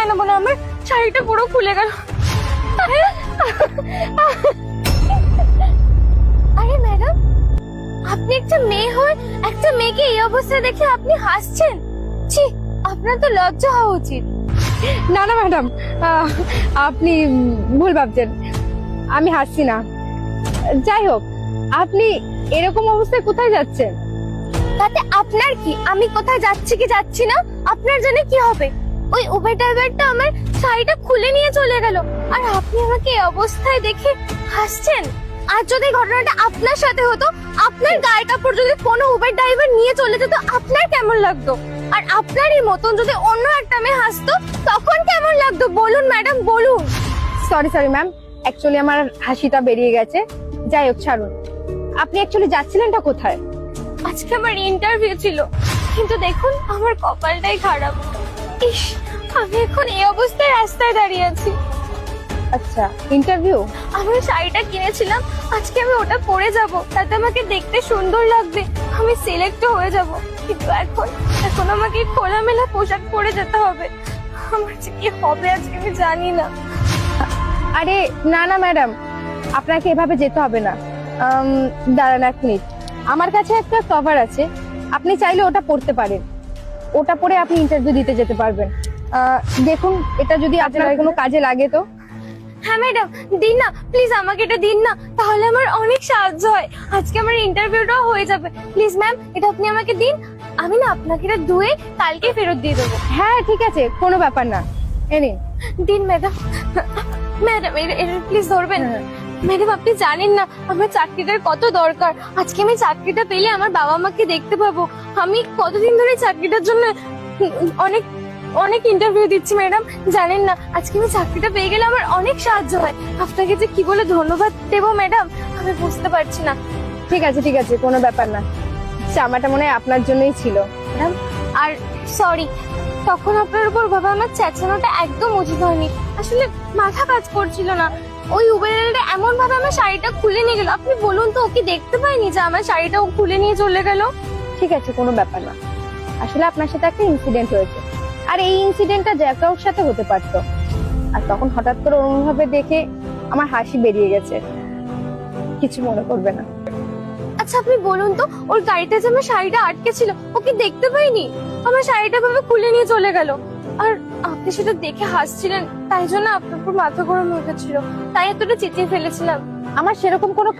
পায় না বলে আমার শাড়িটা পুরো খুলে গেল। আরে ম্যাডাম, আপনি একটা মেয়ে হয়ে একটা মেয়েকে এই অবস্থায় দেখে আপনি হাসছেন? ছি, আপনার তো লজ্জা হওয়া উচিত। না না ম্যাডাম, আপনি ভুল ভাবছেন, আমি হাসছি না। যাই হোক, আপনি এরকম অবস্থায় কোথায় যাচ্ছেন? তাতে আপনার কি? আমি কোথায় যাচ্ছি কি যাচ্ছি না আপনার জানে কি হবে? ওই উবের ড্রাইভারটা আমার শাড়িটা খুলে নিয়ে চলে গেল, আর আপনি আমাকে এই অবস্থায় দেখে হাসছেন। আর যদি ঘটনাটা আপনার সাথে হতো, আপনার গায়ের কাপড় যদি কোনো উবের ড্রাইভার নিয়ে চলে যেত, আপনার কেমন লাগতো? আর আপনারই মতন যদি অন্য একটা মেয়ে হাসতো, তখন কেমন লাগতো বলুন ম্যাডাম, বলুন। সরি ম্যাম, অ্যাকচুয়ালি আমার হাসিটা বেরিয়ে গেছে। যাই হোক, ছাড়ুন। আপনি অ্যাকচুয়ালি যাচ্ছিলেনটা কোথায়? আজকে আমার ইন্টারভিউ ছিল, কিন্তু দেখুন আমার কপালটাই খারাপ। ইস, আমি এখন এই অবস্থায় রাস্তায় দাঁড়িয়ে আছি। আচ্ছা, ইন্টারভিউ? আমি শাড়িটা কিনেছিলাম, আজকে আমি ওটা পরে যাব, তাতে আমাকে দেখতে সুন্দর লাগবে, আমি সিলেক্ট হয়ে যাব। কিন্তু এখন আমাকে খোলামেলা পোশাক পরে যেতে হবে। আমার যে কি হবে আজকে আমি জানি না। আরে না না ম্যাডাম, আপনাকে এভাবে যেতে হবে না। দাঁড়ান এক মিনিট, আমার কাছে একটা কভার আছে, আপনি চাইলে ওটা পরতে পারেন। ওটা পরে আপনি ইন্টারভিউ দিতে যেতে পারবেন। দেখুন, এটা যদি আপনার কোনো কাজে লাগে তো। হ্যাঁ ম্যাডাম, দিন না প্লিজ, আমাকে এটা দিন না, তাহলে আমার অনেক সাহায্য হয়। আজকে আমার ইন্টারভিউটাও হয়ে যাবে। প্লিজ ম্যাম, এটা আপনি আমাকে দিন, আমি না আপনাকে এটা ধুয়ে কালকে ফেরত দিয়ে দেবো। হ্যাঁ ঠিক আছে, কোনো ব্যাপার না, এ নিন। দিন ম্যাডাম। ম্যাডাম, এটা প্লিজ ধরবেন। ম্যাডাম, আপনি জানেন না আমার চাকরিটার কত দরকার। আজকে আমি চাকরিটা পেলে আমার বাবা মাকে দেখতে পাবো। আমি কতদিন ধরে চাকরিটার জন্য অনেক অনেক ইন্টারভিউ দিচ্ছি ম্যাডাম, জানেন না আজকে আমি চাকরিটা পেয়ে গেলে আমার অনেক সাহায্য হয়। আপনাকে যে কি বলে ধন্যবাদ দেবো ম্যাডাম, আমি বুঝতে পারছি না। ঠিক আছে, কোনো ব্যাপার না। জামাটা মনে হয় আপনার জন্যই ছিল। ম্যাডাম, আর সরি, তখন আপনার উপর বাবা আমার চেঁচানোটা একদম উচিত হয়নি। আসলে মাথা কাজ করছিল না। ওই উবেরটা এমন ভাবে আমার শাড়িটা খুলে নিয়ে গেল। আপনি বলুন তো, ও কি দেখতে পায়নি যে আমার শাড়িটা ও খুলে নিয়ে চলে গেল? ঠিক আছে, কোনো ব্যাপার না। আসলে আপনার সাথে একটা ইনসিডেন্ট হয়েছে, আর এই ইনসিডেন্টটা যে কারোর সাথে হতে পারতো। আর তখন হঠাৎ করে অনুভবে দেখে আমার হাসি বেরিয়ে গেছে, কিছু মনে করবে না। আচ্ছা আপনি বলুন তো, ওর গাড়িতে যে আমার শাড়িটা আটকে ছিল, ও কি দেখতে পাইনি আমার শাড়িটা ভাবে খুলে নিয়ে চলে গেল? আর আপনি সেটা দেখে হাসছিলেন, তাই জন্য আপনার উপর মাথা গরম হয়ে গেছিল, তাই এতটা চেঁচিয়ে ফেলেছিলাম। আমার সেরকম কোনো